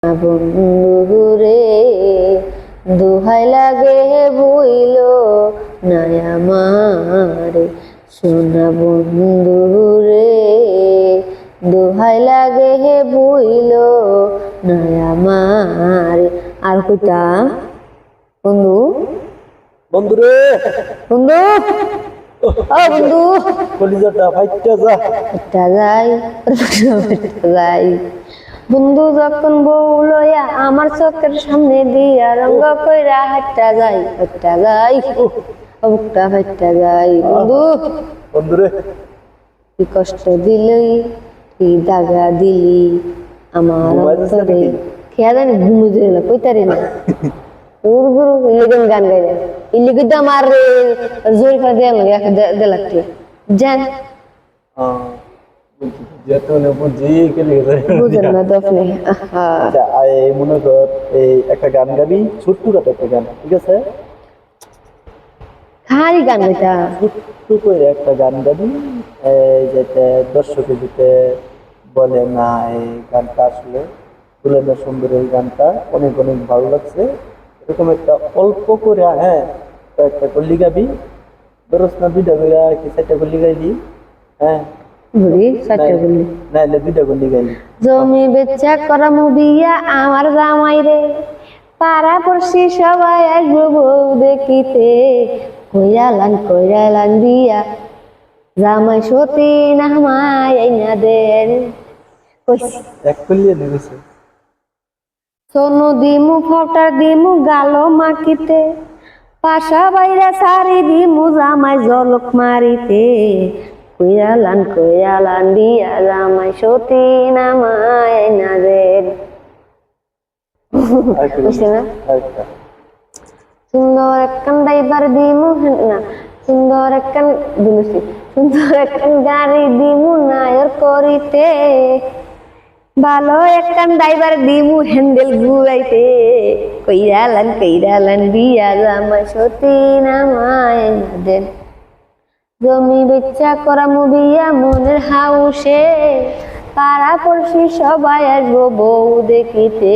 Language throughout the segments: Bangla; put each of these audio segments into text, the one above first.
বন্ধু রে দোহাই লাগে বইল নাই আমারে সোনা বন্ধু রে দোহাই লাগে বইল নাই আমারে। আর কইতা বন্ধু বন্ধু রে বন্ধু বন্ধু কলিজাটা ফাইটটা যা ফাইট্টা যাই বন্ধু যখন বউ লইয়া আমার চোখের সামনে দিয়া রঙ্গ কইরা হাঁটটা যাই বুকটা ফাইট্টা যাই বন্ধু বন্ধু রে কি কষ্ট দিলি কি দাগা দিলি আমার অন্তরে খেয়া জানি ঘুমে দিল কইতারি না গুরু ইলেগেন গান গাইলে ইলেগে তো আমার জোর করে দেলাচ্ছে জান যেহেতু বুঝি কেলে বুঝেন না দফনে আচ্ছা এই মনে কর এই একটা গান গাবি ছোট্ট একটা গান, ঠিক আছে? খালি গান গাইতা ছোট্ট করে একটা গান গাবি, এই যেটা দর্শকের দিতে বলে না এই গানটা আসলে তুলে না সুন্দর, এই গানটা অনেক অনেক ভালো লাগছে, এরকম একটা অল্প করে হ্যাঁ একটা কল্লি গাবি, ধরস না দুইটা করে কি চারটা কল্লি গাইলি, হ্যাঁ বুড়ি সাথে বললি নাইলে দুইটা কল্লি গাইলি। জমি বেচা করা মুবিয়া আমার জামাই রে পাড়া পড়শি সবাই আসবো বউ দেখিতে কইরালান দিয়া জামাই সতী নামাই আইনা দেন কইছি এক কল্লি এনে গেছে সোনু দিমু ফটার দিমু গালো মাখিতে পাশা বাইরা সারি দিমু জামাই জলক মারিতে কইরালান দিয়া জামাই সতী নামাই আইনা দেন বুঝছি না সুন্দর একখান ড্রাইভার দিমু না সুন্দর একখান দিলুছি সুন্দর একখান গাড়ি দিমু নায়র করিতে ভালো একখান ড্রাইভার দিমু হ্যান্ডেল ঘুরাইতে কইরালান দিয়া জামাই সতী নামাই না দেন জমি বেচা করা মুবিয়া মনের হাউসে পাড়া পড়শি সবাই আসবো বউ দেখিতে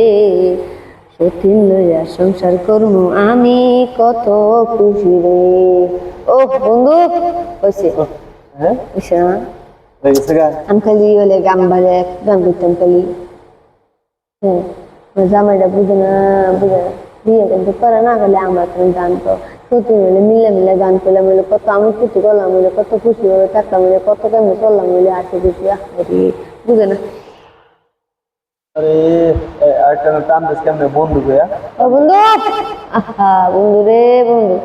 সতীন লইয়া সংসার করবো আমি কত খুশি রে। ও বন্ধু হয়েছে হ্যাঁ বুঝছে না হয়ে গেছে গান। আমি খালি হলে গান বাজে গান করতাম খালি, হ্যাঁ জামাইটা বুঝে না বিয়ে কিন্তু করে না খালি আমরা তুমি গান তো সত্যি মিলে মিলে গান করলাম মিলে কত আমি খুশি করলাম মিলে কত খুশি হলে থাকলাম মিলে কত কেমন চললাম মিলে আসে খুশি বুঝে না। আরে আরেকটা টান দিস কেমনে বন্ধু গয়া ও বন্ধু আহা বন্ধু রে বন্ধু